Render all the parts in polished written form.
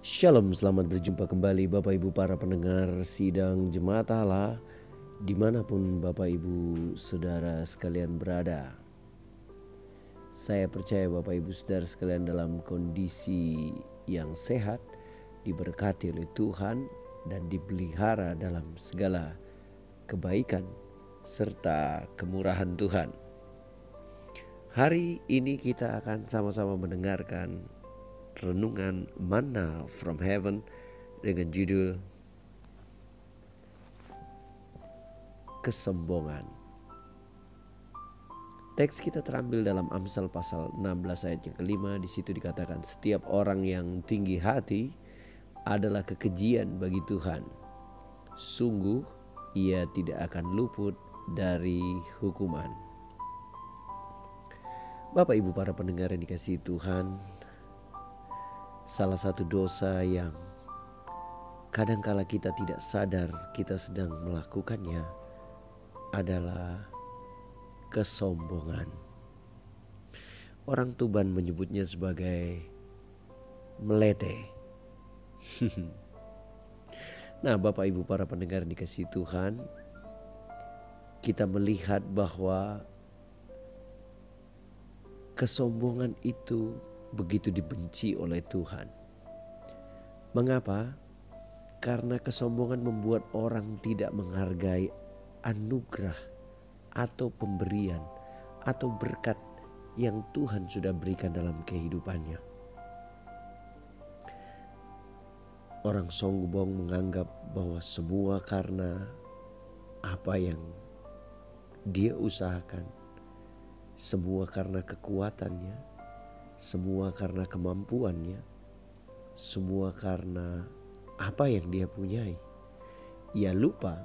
Shalom, selamat berjumpa kembali Bapak Ibu para pendengar sidang Jemaat Allah dimanapun Bapak Ibu Saudara sekalian berada. Saya percaya Bapak Ibu Saudara sekalian dalam kondisi yang sehat, diberkati oleh Tuhan dan dipelihara dalam segala kebaikan serta kemurahan Tuhan. Hari ini kita akan sama-sama mendengarkan renungan Manna from Heaven dengan judul Kesombongan. Teks kita terambil dalam Amsal pasal 16 ayat yang kelima. Di situ dikatakan, setiap orang yang tinggi hati adalah kekejian bagi Tuhan. Sungguh ia tidak akan luput dari hukuman. Bapak Ibu para pendengar yang dikasihi Tuhan, salah satu dosa yang kadangkala kita tidak sadar kita sedang melakukannya adalah kesombongan. Orang Tuban menyebutnya sebagai melete. Nah, Bapak Ibu para pendengar yang dikasihi Tuhan, kita melihat bahwa kesombongan itu begitu dibenci oleh Tuhan. Mengapa? Karena kesombongan membuat orang tidak menghargai anugerah atau pemberian atau berkat yang Tuhan sudah berikan dalam kehidupannya. Orang sombong menganggap bahwa semua karena apa yang dia usahakan, semua karena kekuatannya, semua karena kemampuannya, semua karena apa yang dia punyai. Ia lupa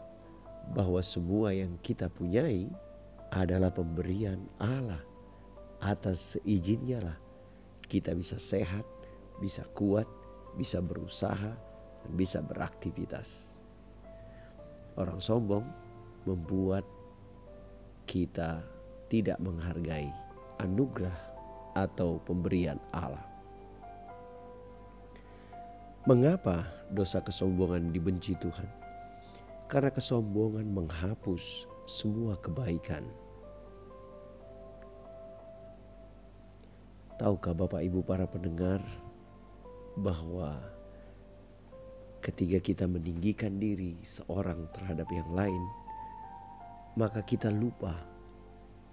bahwa semua yang kita punyai adalah pemberian Allah. Atas seizinnya lah kita bisa sehat, bisa kuat, bisa berusaha, dan bisa beraktivitas. Orang sombong membuat kita tidak menghargai anugerah atau pemberian Allah. Mengapa dosa kesombongan dibenci Tuhan? Karena kesombongan menghapus semua kebaikan. Tahukah Bapak Ibu para pendengar bahwa ketika kita meninggikan diri seorang terhadap yang lain, maka kita lupa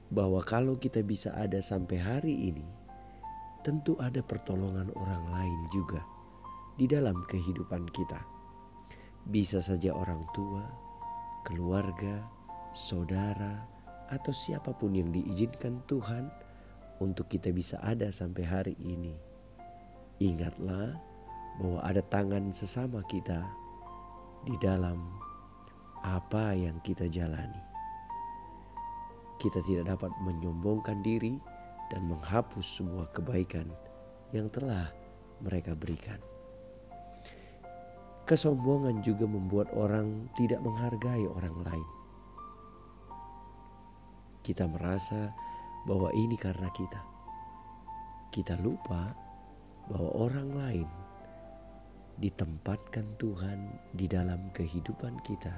bahwa kalau kita bisa ada sampai hari ini, tentu ada pertolongan orang lain juga di dalam kehidupan kita. Bisa saja orang tua, keluarga, saudara, atau siapapun yang diizinkan Tuhan untuk kita bisa ada sampai hari ini. Ingatlah bahwa ada tangan sesama kita di dalam apa yang kita jalani. Kita tidak dapat menyombongkan diri dan menghapus semua kebaikan yang telah mereka berikan. Kesombongan juga membuat orang tidak menghargai orang lain. Kita merasa bahwa ini karena kita. Kita lupa bahwa orang lain ditempatkan Tuhan di dalam kehidupan kita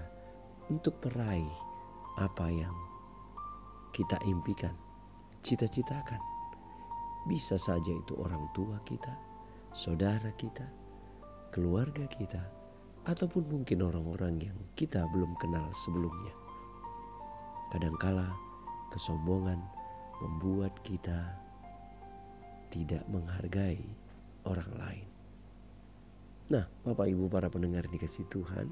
untuk meraih apa yang kita impikan, cita-citakan. Bisa saja itu orang tua kita, saudara kita, keluarga kita, ataupun mungkin orang-orang yang kita belum kenal sebelumnya. Kadangkala kesombongan membuat kita tidak menghargai orang lain. Nah, Bapak Ibu para pendengar dikasihi Tuhan,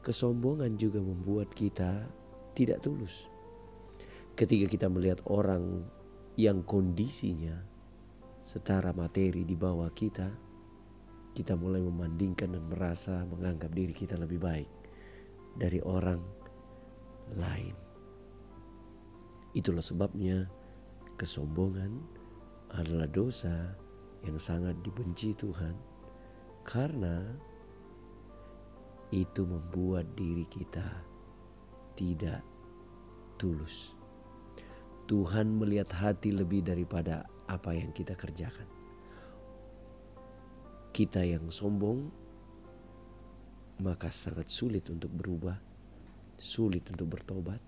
kesombongan juga membuat kita tidak tulus. Ketika kita melihat orang yang kondisinya secara materi di bawah kita mulai membandingkan dan merasa menganggap diri kita lebih baik dari orang lain. Itulah sebabnya kesombongan adalah dosa yang sangat dibenci Tuhan, karena itu membuat diri kita tidak tulus. Tuhan melihat hati lebih daripada apa yang kita kerjakan. kita yang sombong, maka sangat sulit untuk berubah, sulit untuk bertobat,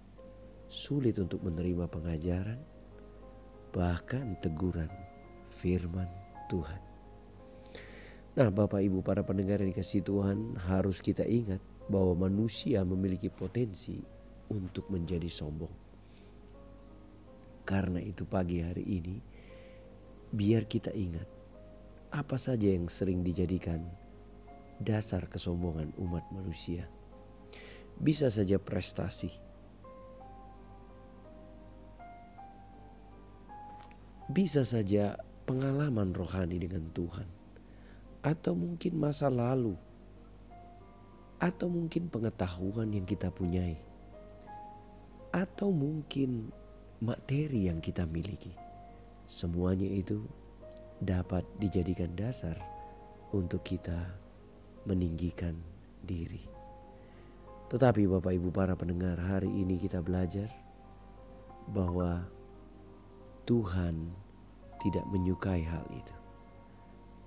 sulit untuk menerima pengajaran, bahkan teguran firman Tuhan. Nah, Bapak Ibu para pendengar yang dikasihi Tuhan, harus kita ingat bahwa manusia memiliki potensi untuk menjadi sombong. Karena itu pagi hari ini, biar kita ingat apa saja yang sering dijadikan dasar kesombongan umat manusia. Bisa saja prestasi, bisa saja pengalaman rohani dengan Tuhan, atau mungkin masa lalu, atau mungkin pengetahuan yang kita punyai, atau mungkin materi yang kita miliki. Semuanya itu dapat dijadikan dasar untuk kita meninggikan diri. Tetapi Bapak Ibu para pendengar, hari ini kita belajar bahwa Tuhan tidak menyukai hal itu.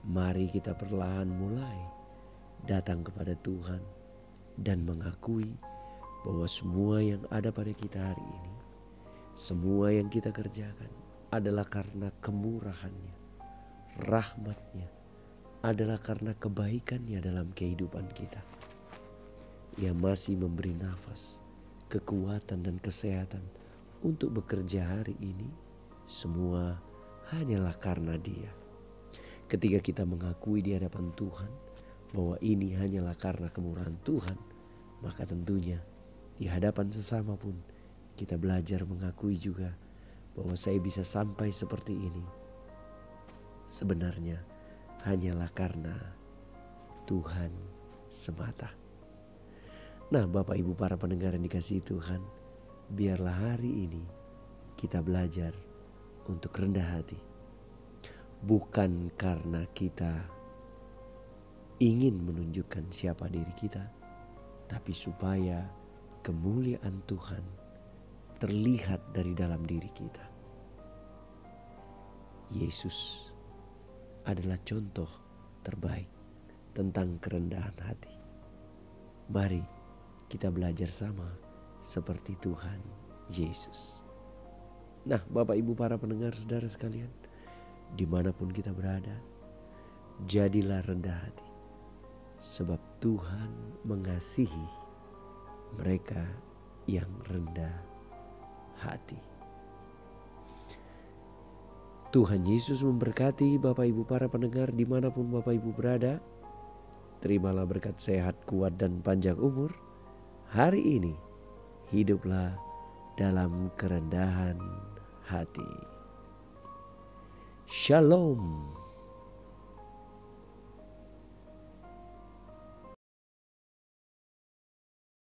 Mari kita perlahan mulai datang kepada Tuhan dan mengakui bahwa semua yang ada pada kita hari ini, semua yang kita kerjakan adalah karena kemurahan-Nya, rahmat-Nya, adalah karena kebaikan-Nya dalam kehidupan kita. Ia masih memberi nafas, kekuatan dan kesehatan untuk bekerja hari ini. Semua hanyalah karena Dia. Ketika kita mengakui di hadapan Tuhan bahwa ini hanyalah karena kemurahan Tuhan, maka tentunya di hadapan sesama pun kita belajar mengakui juga bahwa saya bisa sampai seperti ini. Sebenarnya hanyalah karena Tuhan semata. Nah, Bapak Ibu para pendengar yang dikasihi Tuhan, biarlah hari ini kita belajar untuk rendah hati. Bukan karena kita ingin menunjukkan siapa diri kita, tapi supaya kemuliaan Tuhan terlihat dari dalam diri kita. Yesus adalah contoh terbaik tentang kerendahan hati. Mari kita belajar sama seperti Tuhan Yesus. Nah, Bapak Ibu para pendengar saudara sekalian, dimanapun kita berada, jadilah rendah hati, sebab Tuhan mengasihi mereka yang rendah hati. Tuhan Yesus memberkati Bapak Ibu para pendengar dimanapun Bapak Ibu berada. Terimalah berkat sehat, kuat dan panjang umur. Hari ini hiduplah dalam kerendahan hati. Shalom.